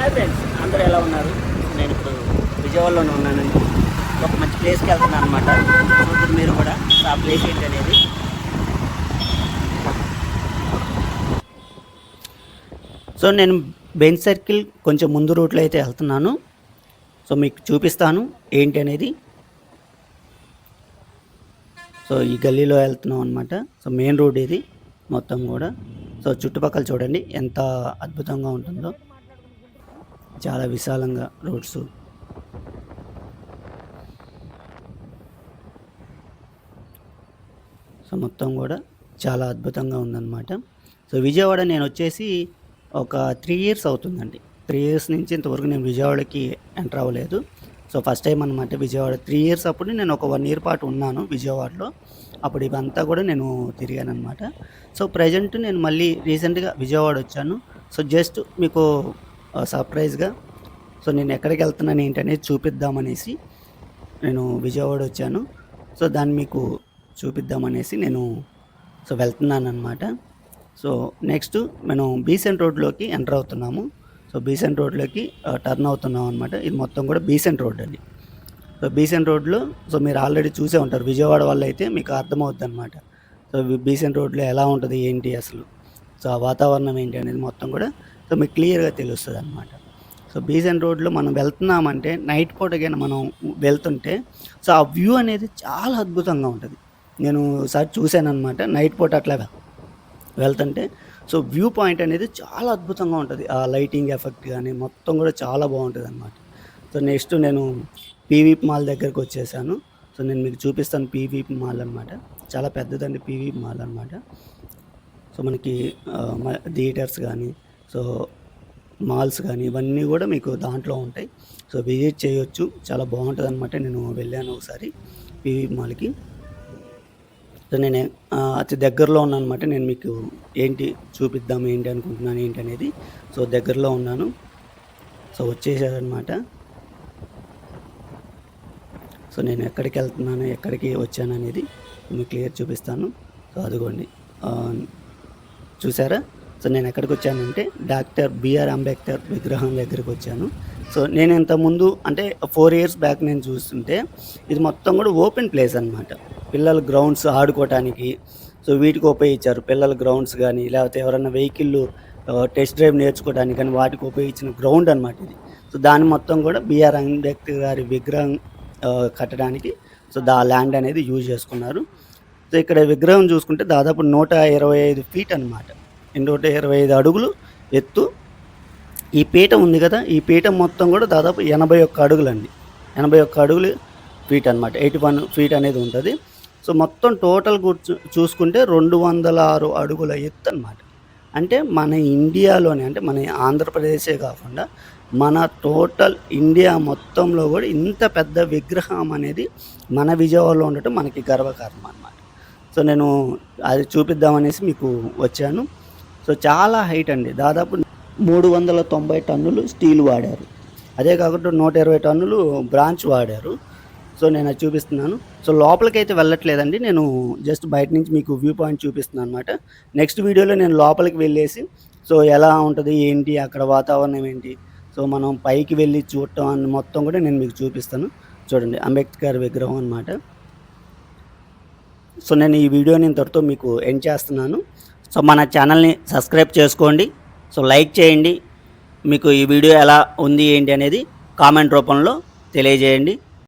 Hi friends, అందరూ ఎలా ఉన్నారు? నేను ఇప్పుడు విజయవాడలోనే ఉన్నానండి. ఒక మంచి ప్లేస్కి వెళ్తున్నాను అనమాట. చూద్దరు మీరు కూడా ఆ ప్లేస్ ఏంటి అనేది. సో నేను బెంచ్ సర్కిల్ కొంచెం ముందు రూట్లో అయితే వెళ్తున్నాను. సో మీకు చూపిస్తాను ఏంటి అనేది. సో ఈ గల్లీలో వెళ్తున్నాం అనమాట. సో మెయిన్ రోడ్ ఇది మొత్తం కూడా. సో చుట్టుపక్కల చూడండి ఎంత అద్భుతంగా ఉంటుందో, చాలా విశాలంగా రోడ్స్. సో మొత్తం కూడా చాలా అద్భుతంగా ఉందన్నమాట. సో విజయవాడ నేను వచ్చేసి ఒక 3 ఇయర్స్ అవుతుందండి. 3 ఇయర్స్ నుంచి ఇంతవరకు నేను విజయవాడకి ఎంటర్ అవ్వలేదు. సో ఫస్ట్ టైం అనమాట విజయవాడ. 3 ఇయర్స్ అప్పుడు నేను ఒక 1 ఇయర్ పాటు ఉన్నాను విజయవాడలో. అప్పుడు ఇవంతా కూడా నేను తిరిగాను అనమాట. సో ప్రజెంట్ నేను మళ్ళీ రీసెంట్గా విజయవాడ వచ్చాను. సో జస్ట్ మీకు సర్ప్రైజ్గా సో నేను ఎక్కడికి వెళ్తున్నాను ఏంటనేది చూపిద్దామనేసి నేను విజయవాడ వచ్చాను. సో దాన్ని మీకు చూపిద్దామనేసి నేను సో వెళ్తున్నాను అనమాట. సో నెక్స్ట్ మనం బీసెంట్ రోడ్లోకి ఎంటర్ అవుతున్నాము. సో బీసెంట్ రోడ్లోకి టర్న్ అవుతున్నాం అనమాట. ఇది మొత్తం కూడా బీసెంట్ రోడ్ అండి. సో బీసెంట్ రోడ్లో సో మీరు ఆల్రెడీ చూసే ఉంటారు, విజయవాడ వల్ల అయితే మీకు అర్థమవుద్ది అనమాట. సో బీసెంట్ రోడ్లో ఎలా ఉంటుంది ఏంటి అసలు, సో ఆ వాతావరణం ఏంటి అనేది మొత్తం కూడా సో మీకు క్లియర్గా తెలుస్తుంది అనమాట. సో బీసెంట్ రోడ్లో మనం వెళ్తున్నామంటే నైట్ పూటగా మనం వెళ్తుంటే సో ఆ వ్యూ అనేది చాలా అద్భుతంగా ఉంటుంది. నేను ఒకసారి చూశాను అనమాట, నైట్ పూట అట్లా వెళ్తుంటే సో వ్యూ పాయింట్ అనేది చాలా అద్భుతంగా ఉంటుంది. ఆ లైటింగ్ ఎఫెక్ట్ కానీ మొత్తం కూడా చాలా బాగుంటుంది అనమాట. సో నెక్స్ట్ నేను పీవీపీ మాల్ దగ్గరికి వచ్చేసాను. సో నేను మీకు చూపిస్తాను పీవీపీ మాల్ అనమాట. చాలా పెద్దదండి పీవీపీ మాల్ అనమాట. సో మనకి థియేటర్స్ కానీ సో మాల్స్ కానీ ఇవన్నీ కూడా మీకు దాంట్లో ఉంటాయి. సో విజిట్ చేయొచ్చు, చాలా బాగుంటుంది అనమాట. నేను వెళ్ళాను ఒకసారి పీవీపీ మాల్కి. సో నేను అతి దగ్గరలో ఉన్నాను అనమాట. నేను మీకు ఏంటి చూపిద్దాం ఏంటి అనుకుంటున్నాను ఏంటి అనేది. సో దగ్గరలో ఉన్నాను. సో వచ్చేసారనమాట. సో నేను ఎక్కడికి వెళ్తున్నాను ఎక్కడికి వచ్చాను అనేది మీకు క్లియర్ చూపిస్తాను. సో అదిగోండి చూసారా. సో నేను ఎక్కడికి వచ్చానంటే డాక్టర్ బిఆర్ అంబేద్కర్ విగ్రహం దగ్గరికి వచ్చాను. సో నేను ఇంతకుముందు అంటే 4 ఇయర్స్ బ్యాక్ నేను చూస్తుంటే ఇది మొత్తం కూడా ఓపెన్ ప్లేస్ అనమాట. పిల్లల గ్రౌండ్స్ ఆడుకోవటానికి సో వీటికి ఉపయోగించారు. పిల్లల గ్రౌండ్స్ కానీ లేకపోతే ఎవరైనా వెహికల్ టెస్ట్ డ్రైవ్ నేర్చుకోవడానికి కానీ వాటికి ఉపయోగించిన గ్రౌండ్ అనమాట ఇది. సో దాన్ని మొత్తం కూడా బిఆర్ అంబేద్కర్ గారి విగ్రహం కట్టడానికి సో ల్యాండ్ అనేది యూజ్ చేసుకున్నారు. సో ఇక్కడ విగ్రహం చూసుకుంటే దాదాపు 125 ఫీట్ అనమాట. 125 అడుగులు ఎత్తు. ఈ పీఠం ఉంది కదా, ఈ పీఠం మొత్తం కూడా దాదాపు 81 అడుగులండి. 81 అడుగులు ఫీట్ అనమాట. 81 ఫీట్ అనేది ఉంటుంది. సో మొత్తం టోటల్ చూసుకుంటే 206 అడుగుల ఎత్తు అనమాట. అంటే మన ఇండియాలోనే, అంటే మన ఆంధ్రప్రదేశే కాకుండా మన టోటల్ ఇండియా మొత్తంలో కూడా ఇంత పెద్ద విగ్రహం అనేది మన విజయవాడలో ఉండటం మనకి గర్వకారణం అనమాట. సో నేను అది చూపిద్దామనేసి మీకు వచ్చాను. సో చాలా హైట్ అండి. దాదాపు 390 టన్నులు స్టీల్ వాడారు. అదే కాకుండా 120 టన్నులు బ్రాంచ్ వాడారు. సో నేను అది చూపిస్తున్నాను. సో లోపలికి అయితే వెళ్ళట్లేదండి, నేను జస్ట్ బయట నుంచి మీకు వ్యూ పాయింట్ చూపిస్తున్నాను అనమాట. నెక్స్ట్ వీడియోలో నేను లోపలికి వెళ్ళేసి సో ఎలా ఉంటుంది ఏంటి అక్కడ వాతావరణం ఏంటి సో మనం పైకి వెళ్ళి చూడటం అని మొత్తం కూడా నేను మీకు చూపిస్తాను. చూడండి అంబేద్కర్ విగ్రహం అనమాట. సో నేను ఈ వీడియోని ఇంతటితో మీకు ఎండ్ చేస్తున్నాను. సో మన ఛానల్ని సబ్స్క్రైబ్ చేసుకోండి. సో లైక్ చేయండి. మీకు ఈ వీడియో ఎలా ఉంది ఏంటి అనేది కామెంట్ రూపంలో తెలియజేయండి.